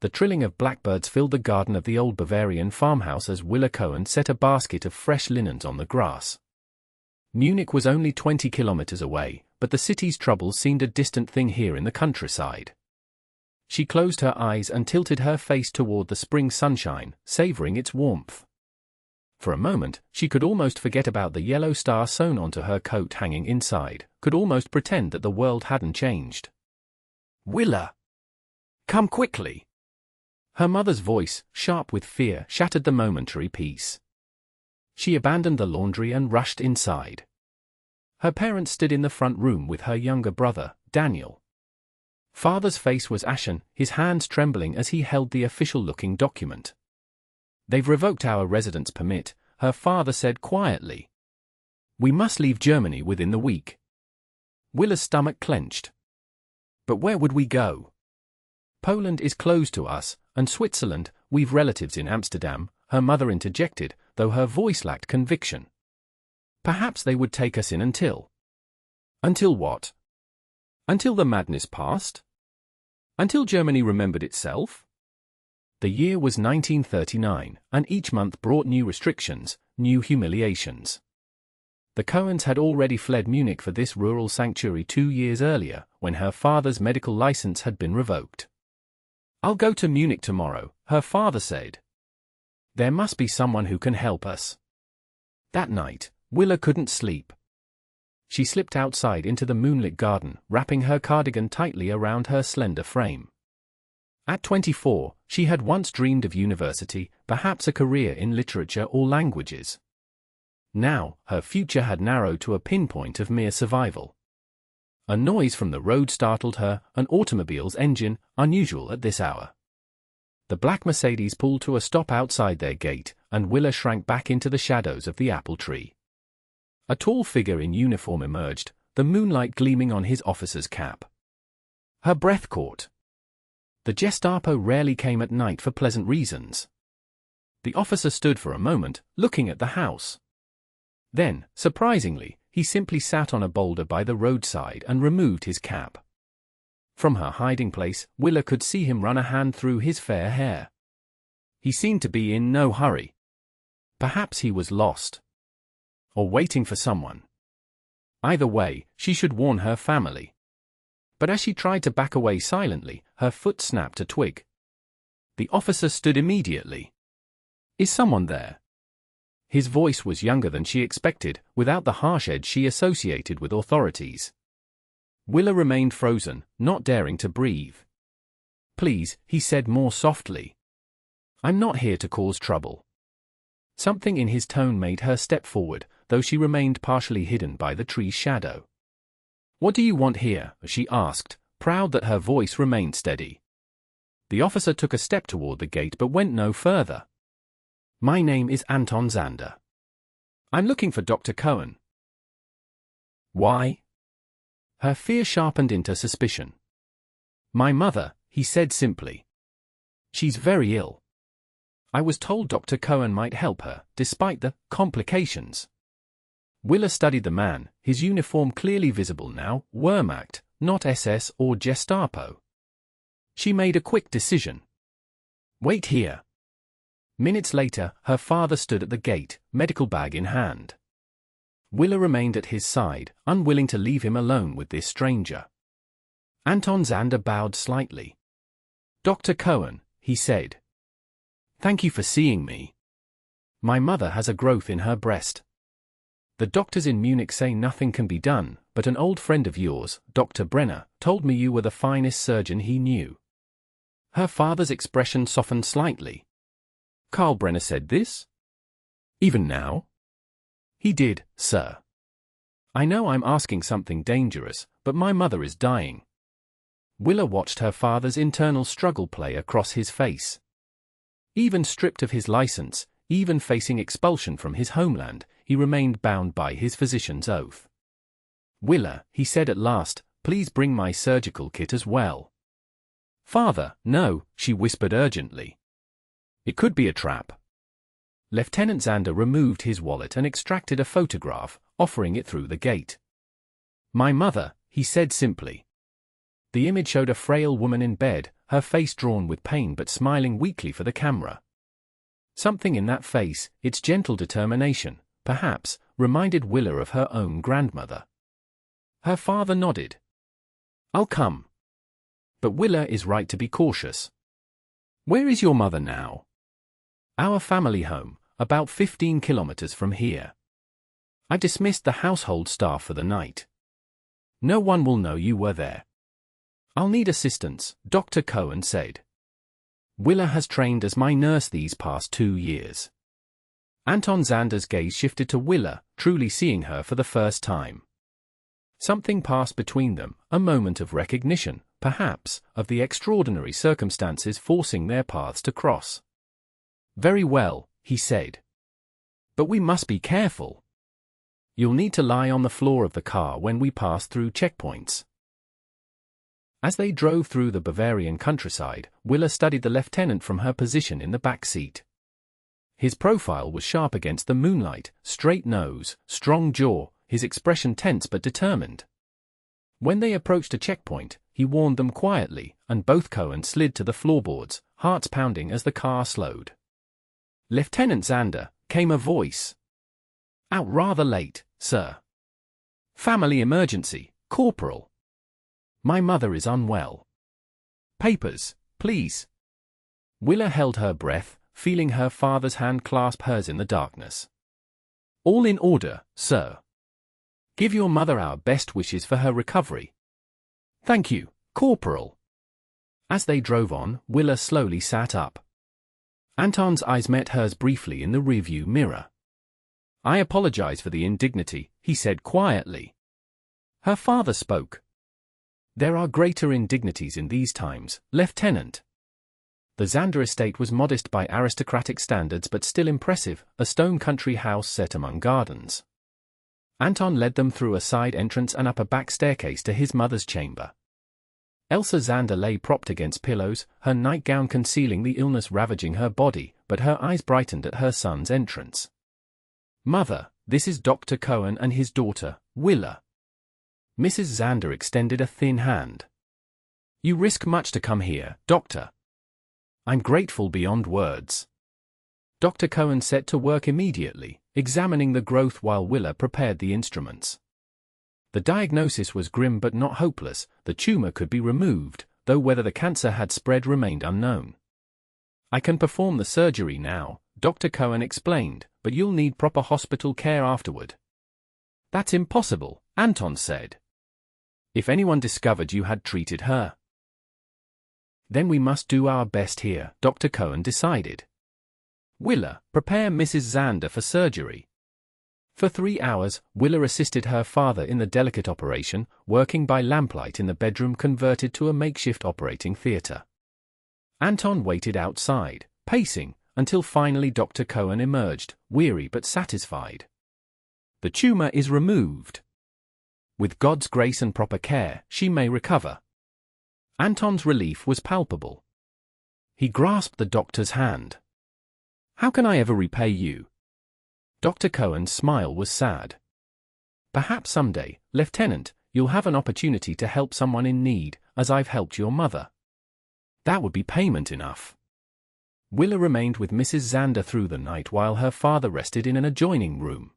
The trilling of blackbirds filled the garden of the old Bavarian farmhouse as Willa Cohen set a basket of fresh linens on the grass. Munich was only 20 kilometers away, but the city's troubles seemed a distant thing here in the countryside. She closed her eyes and tilted her face toward the spring sunshine, savoring its warmth. For a moment, she could almost forget about the yellow star sewn onto her coat hanging inside, could almost pretend that the world hadn't changed. "Willa! Come quickly!" Her mother's voice, sharp with fear, shattered the momentary peace. She abandoned the laundry and rushed inside. Her parents stood in the front room with her younger brother, Daniel. Father's face was ashen, his hands trembling as he held the official-looking document. "They've revoked our residence permit," her father said quietly. "We must leave Germany within the week." Willa's stomach clenched. "But where would we go? Poland is closed to us, and Switzerland, we've relatives in Amsterdam," her mother interjected, though her voice lacked conviction. "Perhaps they would take us in until..." "Until what? Until the madness passed? Until Germany remembered itself?" The year was 1939, and each month brought new restrictions, new humiliations. The Cohens had already fled Munich for this rural sanctuary 2 years earlier, when her father's medical license had been revoked. "I'll go to Munich tomorrow," her father said. "There must be someone who can help us." That night, Willa couldn't sleep. She slipped outside into the moonlit garden, wrapping her cardigan tightly around her slender frame. At 24, she had once dreamed of university, perhaps a career in literature or languages. Now, her future had narrowed to a pinpoint of mere survival. A noise from the road startled her, an automobile's engine, unusual at this hour. The black Mercedes pulled to a stop outside their gate, and Willa shrank back into the shadows of the apple tree. A tall figure in uniform emerged, the moonlight gleaming on his officer's cap. Her breath caught. The Gestapo rarely came at night for pleasant reasons. The officer stood for a moment, looking at the house. Then, surprisingly, he simply sat on a boulder by the roadside and removed his cap. From her hiding place, Willa could see him run a hand through his fair hair. He seemed to be in no hurry. Perhaps he was lost. Or waiting for someone. Either way, she should warn her family. But as she tried to back away silently, her foot snapped a twig. The officer stood immediately. "Is someone there?" His voice was younger than she expected, without the harsh edge she associated with authorities. Willa remained frozen, not daring to breathe. "Please," he said more softly. "I'm not here to cause trouble." Something in his tone made her step forward, though she remained partially hidden by the tree's shadow. "What do you want here?" she asked, proud that her voice remained steady. The officer took a step toward the gate but went no further. "My name is Anton Xander. I'm looking for Dr. Cohen." "Why?" Her fear sharpened into suspicion. "My mother," he said simply. "She's very ill. I was told Dr. Cohen might help her, despite the complications." Willa studied the man, his uniform clearly visible now, Wehrmacht, not SS or Gestapo. She made a quick decision. "Wait here." Minutes later, her father stood at the gate, medical bag in hand. Willa remained at his side, unwilling to leave him alone with this stranger. Anton Xander bowed slightly. "Dr. Cohen," he said. "Thank you for seeing me. My mother has a growth in her breast. The doctors in Munich say nothing can be done, but an old friend of yours, Dr. Brenner, told me you were the finest surgeon he knew." Her father's expression softened slightly. "Karl Brenner said this? Even now?" "He did, sir. I know I'm asking something dangerous, but my mother is dying." Willa watched her father's internal struggle play across his face. Even stripped of his license, even facing expulsion from his homeland, he remained bound by his physician's oath. "Willa," he said at last, "please bring my surgical kit as well." "Father, no," she whispered urgently. "It could be a trap." Lieutenant Xander removed his wallet and extracted a photograph, offering it through the gate. "My mother," he said simply. The image showed a frail woman in bed, her face drawn with pain but smiling weakly for the camera. Something in that face, its gentle determination, perhaps, reminded Willa of her own grandmother. Her father nodded. "I'll come. But Willa is right to be cautious. Where is your mother now?" "Our family home, about 15 kilometers from here. I dismissed the household staff for the night. No one will know you were there." "I'll need assistance," Dr. Cohen said. "Willa has trained as my nurse these past 2 years." Anton Xander's gaze shifted to Willa, truly seeing her for the first time. Something passed between them, a moment of recognition, perhaps, of the extraordinary circumstances forcing their paths to cross. "Very well," he said. "But we must be careful. You'll need to lie on the floor of the car when we pass through checkpoints." As they drove through the Bavarian countryside, Willa studied the lieutenant from her position in the back seat. His profile was sharp against the moonlight, straight nose, strong jaw, his expression tense but determined. When they approached a checkpoint, he warned them quietly, and both Cohen slid to the floorboards, hearts pounding as the car slowed. "Lieutenant Xander," came a voice. "Out rather late, sir." "Family emergency, Corporal. My mother is unwell." "Papers, please." Willa held her breath, feeling her father's hand clasp hers in the darkness. "All in order, sir. Give your mother our best wishes for her recovery." "Thank you, Corporal." As they drove on, Willa slowly sat up. Anton's eyes met hers briefly in the rearview mirror. "I apologize for the indignity," he said quietly. Her father spoke. "There are greater indignities in these times, Lieutenant." The Xander estate was modest by aristocratic standards but still impressive, a stone country house set among gardens. Anton led them through a side entrance and up a back staircase to his mother's chamber. Elsa Xander lay propped against pillows, her nightgown concealing the illness ravaging her body, but her eyes brightened at her son's entrance. "Mother, this is Dr. Cohen and his daughter, Willa." Mrs. Xander extended a thin hand. "You risk much to come here, Doctor." "I'm grateful beyond words." Dr. Cohen set to work immediately, examining the growth while Willa prepared the instruments. The diagnosis was grim but not hopeless. The tumor could be removed, though whether the cancer had spread remained unknown. "I can perform the surgery now," Dr. Cohen explained, "but you'll need proper hospital care afterward." "That's impossible," Anton said. "If anyone discovered you had treated her." "Then we must do our best here," Dr. Cohen decided. "Willa, prepare Mrs. Xander for surgery." For 3 hours, Willa assisted her father in the delicate operation, working by lamplight in the bedroom converted to a makeshift operating theater. Anton waited outside, pacing, until finally Dr. Cohen emerged, weary but satisfied. "The tumor is removed. With God's grace and proper care, she may recover." Anton's relief was palpable. He grasped the doctor's hand. "How can I ever repay you?" Dr. Cohen's smile was sad. "Perhaps someday, Lieutenant, you'll have an opportunity to help someone in need, as I've helped your mother. That would be payment enough." Willa remained with Mrs. Xander through the night while her father rested in an adjoining room.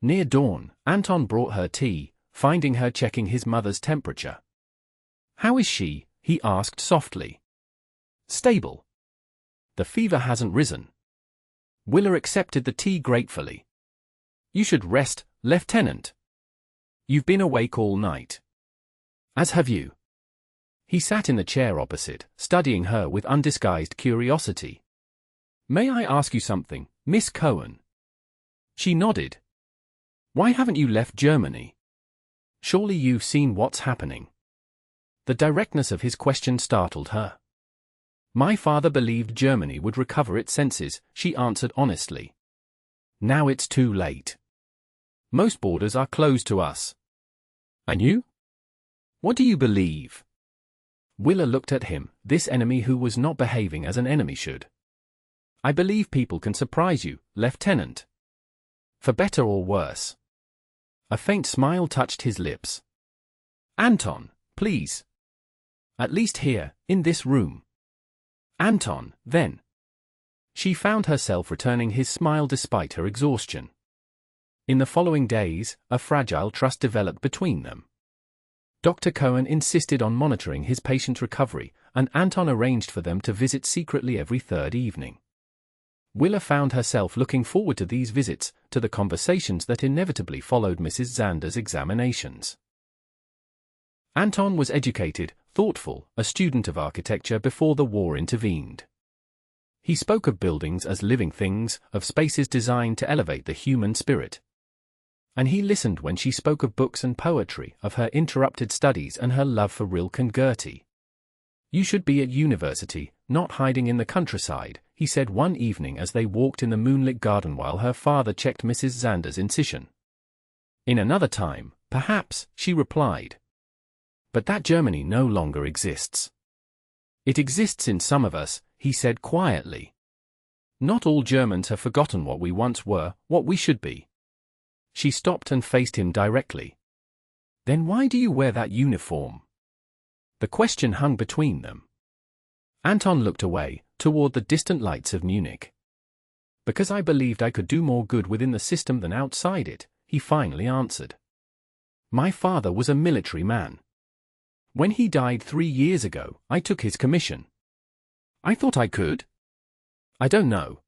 Near dawn, Anton brought her tea, finding her checking his mother's temperature. "How is she?" he asked softly. "Stable. The fever hasn't risen." Willa accepted the tea gratefully. "You should rest, Lieutenant. You've been awake all night. As have you." He sat in the chair opposite, studying her with undisguised curiosity. "May I ask you something, Miss Cohen?" She nodded. "Why haven't you left Germany? Surely you've seen what's happening." The directness of his question startled her. "My father believed Germany would recover its senses," she answered honestly. "Now it's too late. Most borders are closed to us." "And you? What do you believe?" Willa looked at him, this enemy who was not behaving as an enemy should. "I believe people can surprise you, Lieutenant. For better or worse." A faint smile touched his lips. "Anton, please." At least here, in this room. Anton, then. She found herself returning his smile despite her exhaustion. In the following days, a fragile trust developed between them. Dr. Cohen insisted on monitoring his patient's recovery, and Anton arranged for them to visit secretly every third evening. Willa found herself looking forward to these visits, to the conversations that inevitably followed Mrs. Xander's examinations. Anton was educated, thoughtful, a student of architecture before the war intervened. He spoke of buildings as living things, of spaces designed to elevate the human spirit. And he listened when she spoke of books and poetry, of her interrupted studies and her love for Rilke and Goethe. "You should be at university, not hiding in the countryside," he said one evening as they walked in the moonlit garden while her father checked Mrs. Xander's incision. "In another time, perhaps," she replied. "But that Germany no longer exists." "It exists in some of us," he said quietly. "Not all Germans have forgotten what we once were, what we should be." She stopped and faced him directly. "Then why do you wear that uniform?" The question hung between them. Anton looked away, toward the distant lights of Munich. "Because I believed I could do more good within the system than outside it," he finally answered. "My father was a military man. When he died 3 years ago, I took his commission. I thought I could. I don't know.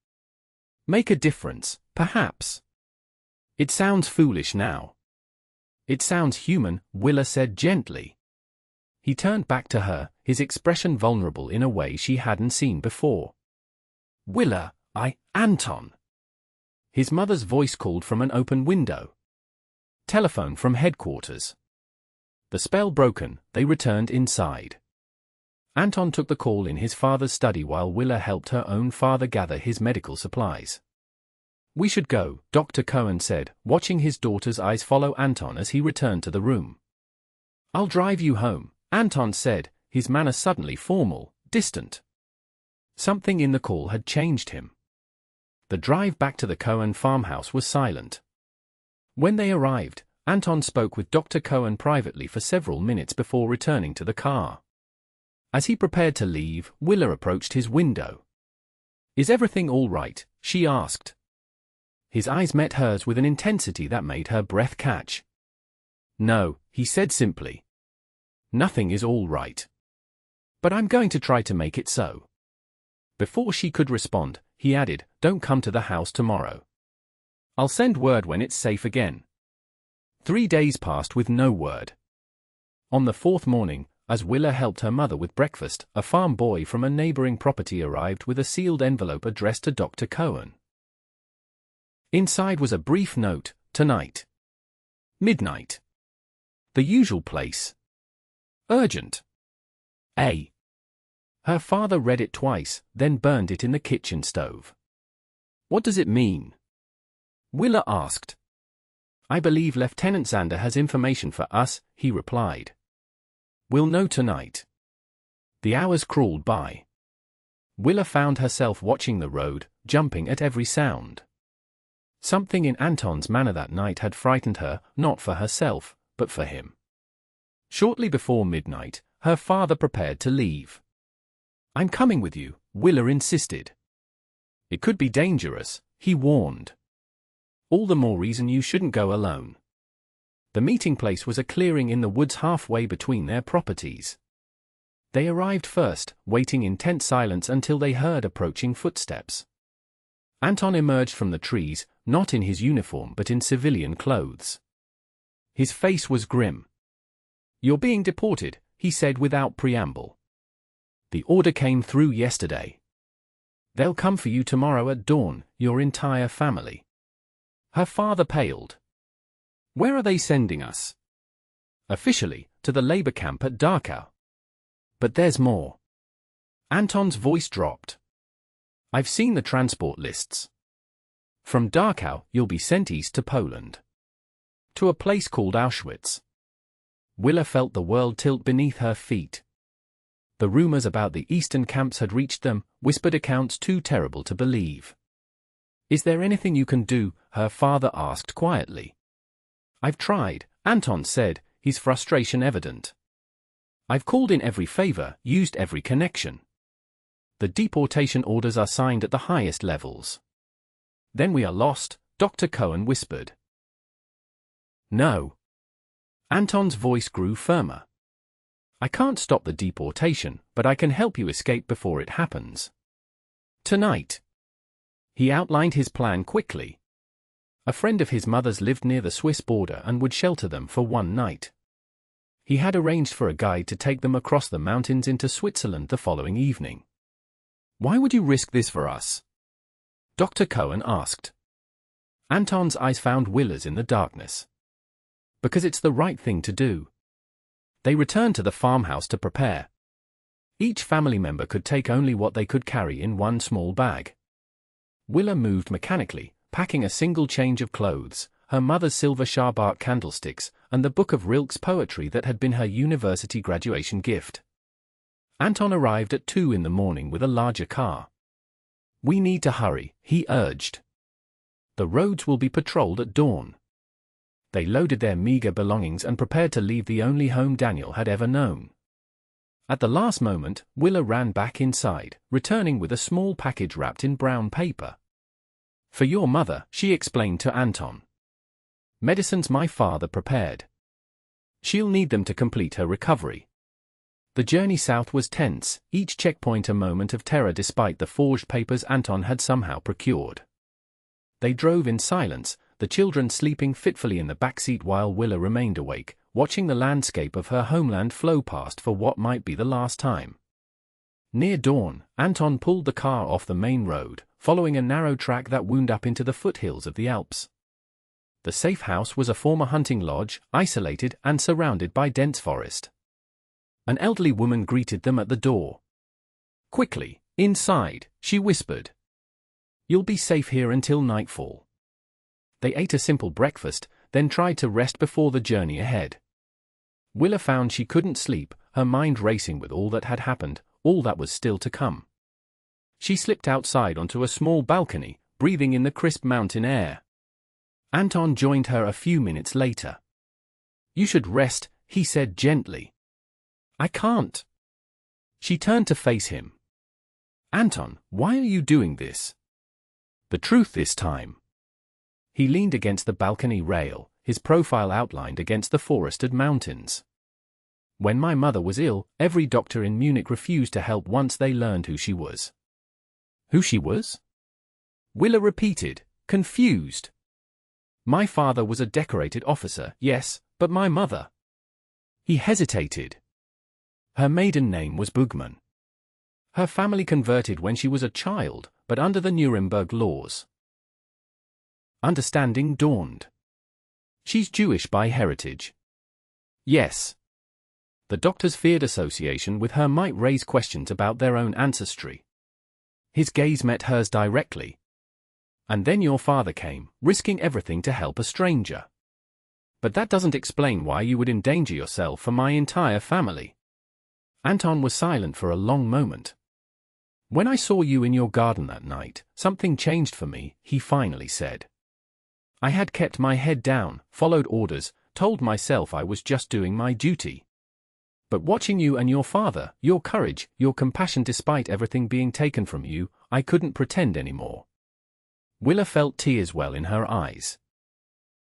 Make a difference, perhaps. It sounds foolish now." "It sounds human," Willa said gently. He turned back to her, his expression vulnerable in a way she hadn't seen before. "Willa, Anton." His mother's voice called from an open window. "Telephone from headquarters." The spell broken, they returned inside. Anton took the call in his father's study while Willa helped her own father gather his medical supplies. "We should go," Dr. Cohen said, watching his daughter's eyes follow Anton as he returned to the room. "I'll drive you home," Anton said, his manner suddenly formal, distant. Something in the call had changed him. The drive back to the Cohen farmhouse was silent. When they arrived, Anton spoke with Dr. Cohen privately for several minutes before returning to the car. As he prepared to leave, Willa approached his window. "Is everything all right?" she asked. His eyes met hers with an intensity that made her breath catch. "No," he said simply. "Nothing is all right. But I'm going to try to make it so." Before she could respond, he added, "Don't come to the house tomorrow. I'll send word when it's safe again." 3 days passed with no word. On the 4th morning, as Willa helped her mother with breakfast, a farm boy from a neighboring property arrived with a sealed envelope addressed to Dr. Cohen. Inside was a brief note: "Tonight. Midnight. The usual place. Urgent. A." Her father read it twice, then burned it in the kitchen stove. "What does it mean?" Willa asked. "I believe Lieutenant Xander has information for us," he replied. "We'll know tonight." The hours crawled by. Willa found herself watching the road, jumping at every sound. Something in Anton's manner that night had frightened her, not for herself, but for him. Shortly before midnight, her father prepared to leave. "I'm coming with you," Willa insisted. "It could be dangerous," he warned. "All the more reason you shouldn't go alone." The meeting place was a clearing in the woods halfway between their properties. They arrived first, waiting in tense silence until they heard approaching footsteps. Anton emerged from the trees, not in his uniform but in civilian clothes. His face was grim. "You're being deported," he said without preamble. "The order came through yesterday. They'll come for you tomorrow at dawn, your entire family." Her father paled. "Where are they sending us?" "Officially, to the labor camp at Dachau. But there's more." Anton's voice dropped. "I've seen the transport lists. From Dachau, you'll be sent east to Poland. To a place called Auschwitz." Willa felt the world tilt beneath her feet. The rumors about the eastern camps had reached them, whispered accounts too terrible to believe. "Is there anything you can do?" her father asked quietly. "I've tried," Anton said, his frustration evident. I've called in every favor, used every connection. The deportation orders are signed at the highest levels. Then we are lost, Dr. Cohen whispered. No. Anton's voice grew firmer. I can't stop the deportation, but I can help you escape before it happens. Tonight. He outlined his plan quickly. A friend of his mother's lived near the Swiss border and would shelter them for one night. He had arranged for a guide to take them across the mountains into Switzerland the following evening. Why would you risk this for us? Dr. Cohen asked. Anton's eyes found Willa's in the darkness. Because it's the right thing to do. They returned to the farmhouse to prepare. Each family member could take only what they could carry in one small bag. Willa moved mechanically, packing a single change of clothes, her mother's silver Schabark candlesticks, and the book of Rilke's poetry that had been her university graduation gift. Anton arrived at 2 in the morning with a larger car. We need to hurry, he urged. The roads will be patrolled at dawn. They loaded their meager belongings and prepared to leave the only home Daniel had ever known. At the last moment, Willa ran back inside, returning with a small package wrapped in brown paper. For your mother, she explained to Anton. Medicines my father prepared. She'll need them to complete her recovery. The journey south was tense, each checkpoint a moment of terror despite the forged papers Anton had somehow procured. They drove in silence, the children sleeping fitfully in the backseat while Willa remained awake, watching the landscape of her homeland flow past for what might be the last time. Near dawn, Anton pulled the car off the main road, following a narrow track that wound up into the foothills of the Alps. The safe house was a former hunting lodge, isolated and surrounded by dense forest. An elderly woman greeted them at the door. Quickly, inside, she whispered. You'll be safe here until nightfall. They ate a simple breakfast, then tried to rest before the journey ahead. Willa found she couldn't sleep, her mind racing with all that had happened, all that was still to come. She slipped outside onto a small balcony, breathing in the crisp mountain air. Anton joined her a few minutes later. You should rest, he said gently. I can't. She turned to face him. Anton, why are you doing this? The truth this time. He leaned against the balcony rail, his profile outlined against the forested mountains. When my mother was ill, every doctor in Munich refused to help once they learned who she was. Who she was? Willa repeated, confused. My father was a decorated officer, yes, but my mother. He hesitated. Her maiden name was Bugman. Her family converted when she was a child, but under the Nuremberg laws. Understanding dawned. She's Jewish by heritage. Yes. The doctors feared association with her might raise questions about their own ancestry. His gaze met hers directly. And then your father came, risking everything to help a stranger. But that doesn't explain why you would endanger yourself for my entire family. Anton was silent for a long moment. When I saw you in your garden that night, something changed for me, he finally said. I had kept my head down, followed orders, told myself I was just doing my duty. But watching you and your father, your courage, your compassion despite everything being taken from you, I couldn't pretend anymore. Willa felt tears well in her eyes.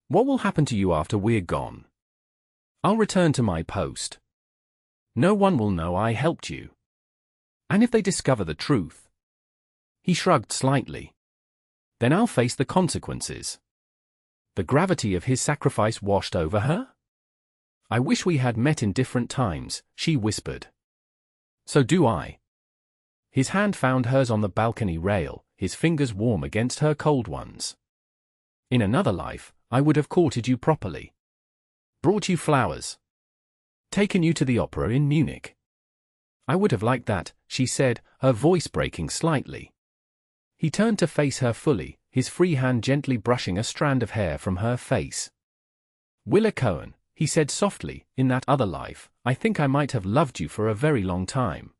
What will happen to you after we're gone? I'll return to my post. No one will know I helped you. And if they discover the truth? He shrugged slightly. Then I'll face the consequences. The gravity of his sacrifice washed over her? I wish we had met in different times, she whispered. So do I. His hand found hers on the balcony rail, his fingers warm against her cold ones. In another life, I would have courted you properly. Brought you flowers. Taken you to the opera in Munich. I would have liked that, she said, her voice breaking slightly. He turned to face her fully, his free hand gently brushing a strand of hair from her face. Willa Cohen, he said softly, in that other life, I think I might have loved you for a very long time.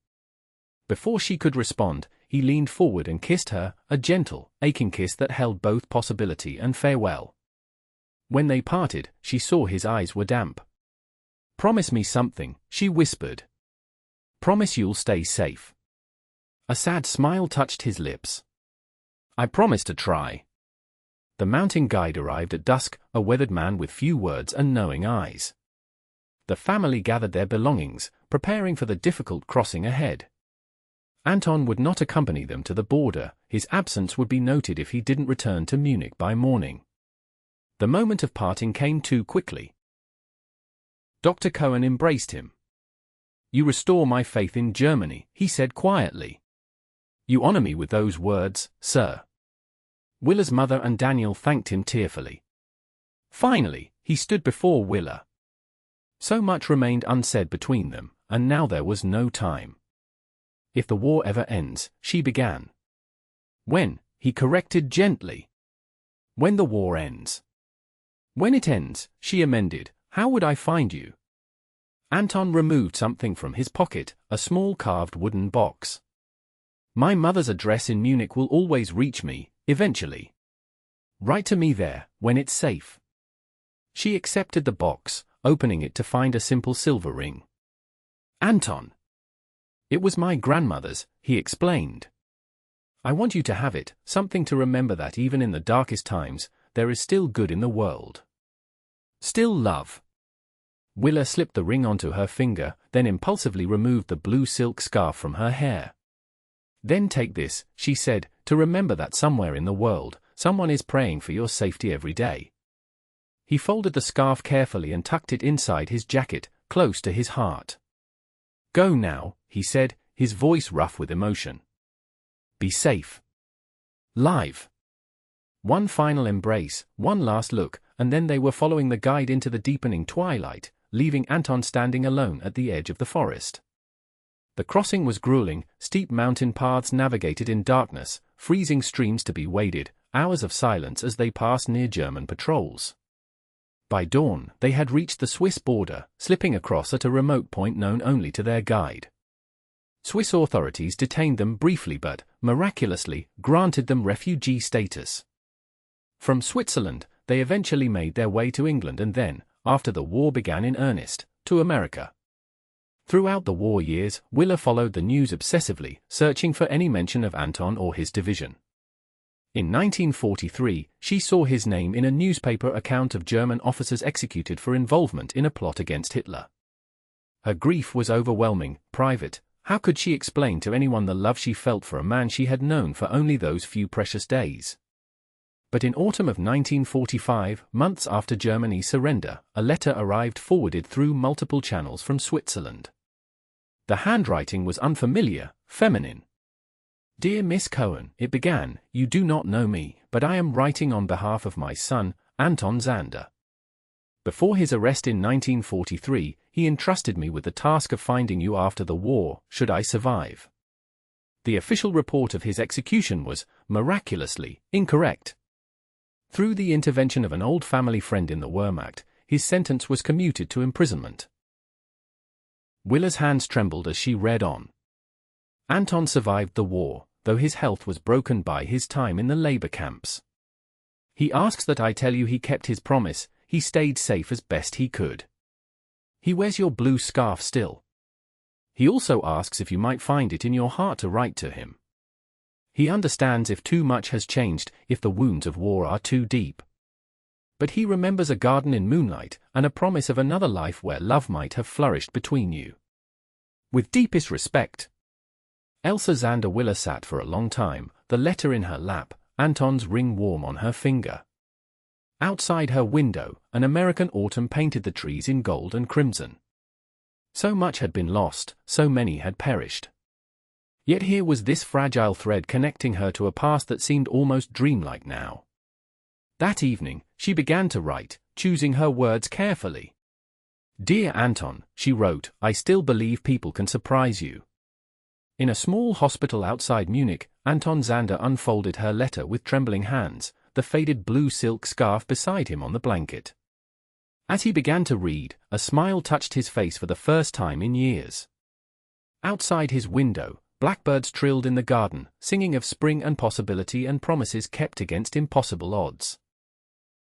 Before she could respond, he leaned forward and kissed her, a gentle, aching kiss that held both possibility and farewell. When they parted, she saw his eyes were damp. Promise me something, she whispered. Promise you'll stay safe. A sad smile touched his lips. I promise to try. The mountain guide arrived at dusk, a weathered man with few words and knowing eyes. The family gathered their belongings, preparing for the difficult crossing ahead. Anton would not accompany them to the border. His absence would be noted if he didn't return to Munich by morning. The moment of parting came too quickly. Dr. Cohen embraced him. You restore my faith in Germany, he said quietly. You honor me with those words, sir. Willa's mother and Daniel thanked him tearfully. Finally, he stood before Willa. So much remained unsaid between them, and now there was no time. If the war ever ends, she began. When, he corrected gently. When the war ends. When it ends, she amended, how would I find you? Anton removed something from his pocket, a small carved wooden box. My mother's address in Munich will always reach me, eventually. Write to me there, when it's safe. She accepted the box, opening it to find a simple silver ring. Anton. It was my grandmother's, he explained. I want you to have it, something to remember that even in the darkest times, there is still good in the world. Still love. Willa slipped the ring onto her finger, then impulsively removed the blue silk scarf from her hair. Then take this, she said, to remember that somewhere in the world, someone is praying for your safety every day. He folded the scarf carefully and tucked it inside his jacket, close to his heart. Go now, he said, his voice rough with emotion. Be safe. Live. One final embrace, one last look, and then they were following the guide into the deepening twilight, leaving Anton standing alone at the edge of the forest. The crossing was grueling, steep mountain paths navigated in darkness, freezing streams to be waded, hours of silence as they passed near German patrols. By dawn, they had reached the Swiss border, slipping across at a remote point known only to their guide. Swiss authorities detained them briefly but, miraculously, granted them refugee status. From Switzerland, they eventually made their way to England and then, after the war began in earnest, to America. Throughout the war years, Willa followed the news obsessively, searching for any mention of Anton or his division. In 1943, she saw his name in a newspaper account of German officers executed for involvement in a plot against Hitler. Her grief was overwhelming, private. How could she explain to anyone the love she felt for a man she had known for only those few precious days? But in autumn of 1945, months after Germany's surrender, a letter arrived forwarded through multiple channels from Switzerland. The handwriting was unfamiliar, feminine. Dear Miss Cohen, it began, you do not know me, but I am writing on behalf of my son, Anton Xander. Before his arrest in 1943, he entrusted me with the task of finding you after the war, should I survive. The official report of his execution was, miraculously, incorrect. Through the intervention of an old family friend in the Wehrmacht, his sentence was commuted to imprisonment. Willa's hands trembled as she read on. Anton survived the war, though his health was broken by his time in the labor camps. He asks that I tell you he kept his promise, he stayed safe as best he could. He wears your blue scarf still. He also asks if you might find it in your heart to write to him. He understands if too much has changed, if the wounds of war are too deep. But he remembers a garden in moonlight, and a promise of another life where love might have flourished between you. With deepest respect. Elsa Xander. Willa sat for a long time, the letter in her lap, Anton's ring warm on her finger. Outside her window, an American autumn painted the trees in gold and crimson. So much had been lost, so many had perished. Yet here was this fragile thread connecting her to a past that seemed almost dreamlike now. That evening, she began to write, choosing her words carefully. Dear Anton, she wrote, I still believe people can surprise you. In a small hospital outside Munich, Anton Xander unfolded her letter with trembling hands, the faded blue silk scarf beside him on the blanket. As he began to read, a smile touched his face for the first time in years. Outside his window, blackbirds trilled in the garden, singing of spring and possibility and promises kept against impossible odds.